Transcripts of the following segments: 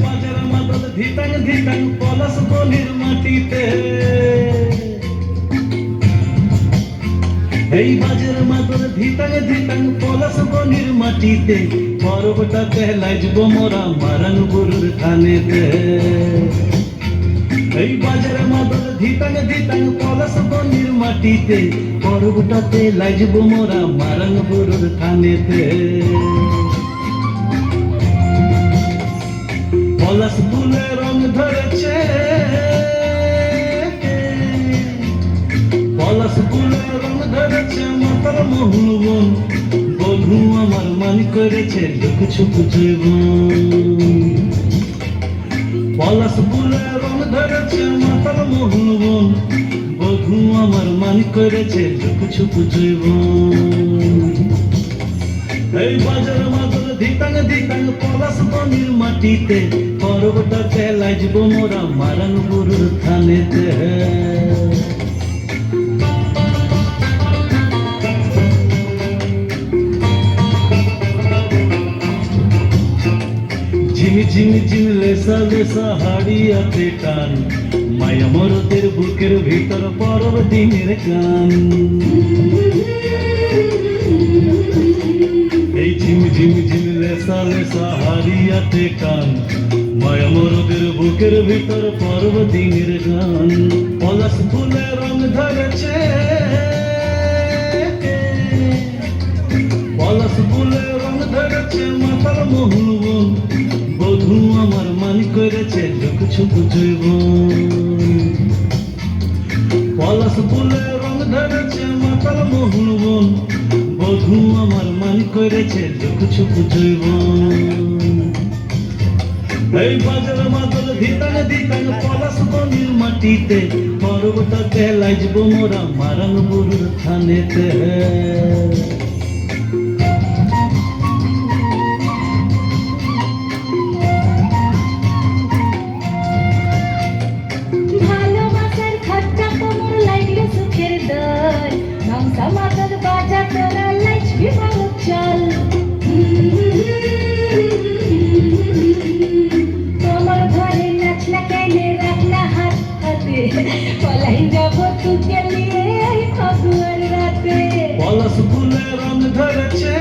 বাজার মাদল ধিতাং ধিতাং পলাশ বনির মাটিতে, এই বাজার মাদল ধিতাং ধিতাং পলাশ বনির মাটিতে, পর্বটাতে লাইজব মোরা মারান গুরুর থানেতে। এই বাজার মাদল ধিতাং ধিতাং পলাশ বনির মাটিতে, পর্বটাতে লাইজব মোরা মারান গুরুর থানেতে। পলাশ ফুলে রং ধরেছে, পলাশ ফুলে রং ধরেছে মাতার মোহন বন, বধূ আমার মান করেছে লুক ছুপ জীবন। পলাশ ফুলে রং ধরেছে মাতার মোহন বন, বধূ আমার মান করেছে লুক ছুপ জীবন। এই বাজার মাদল ধিতাং ধিতাং পলাশ বনির মাটিতে, পর্বটাতে লাইজব মোরা মারান গুরুর থানেতে। ঝিমি ঝিমি ঝিমি লেসা লেসা হাড়িয়াতে টান, মায়া মরদের বুকের ভিতর পরব দিনের গান। এই ঝিমি ঝিমি ঝিমি লেসা লেসা হাড়িয়াতে টান, মায়া মরদের বুকের ভিতর পরব দিনের গান। পলাশ ফুলে রং ধরেছে, পলাশ ফুলে রং ধরেছে মাতার মোহন বন, বধূ আমার মান করেছে লুক ছুপ জীবন। পলাশ ফুলে রং ধরেছে মাতার মোহন বন, বধূ আমার মান করেছে লুক ছুপ জীবন। এই বাজার মাদল ধিতাং ধিতাং পলাশ বনির মাটিতে, পর্বটাতে লাইজব মোরা মারান গুরুর থানেতে। তোমার ঘরে নাচলা কেনে রাখলা হাত হাতে, পলাই যাব তোকে নিয়ে ফাগুয়ার রাতে। পলাশ ফুলে রং ধরেছে,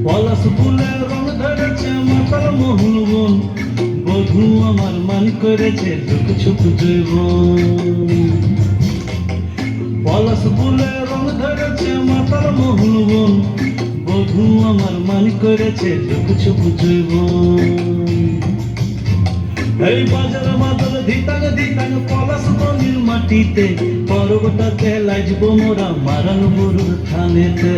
পলাশ ফুলে রং ধরেছে মাতার মোহন বন, বধূ আমার মান করেছে লুক ছুপ জীবন। পলাশ ফুলে রং ধরেছে মাতার মোহন বন, বধূ আমার মান করেছে লুক ছুপ জীবন। এই বাজার মাদল ধিতাং ধিতাং পলাশ বনির মাটিতে, পর্বটাতে লাইজব মোরা মারান গুরুর থানেতে।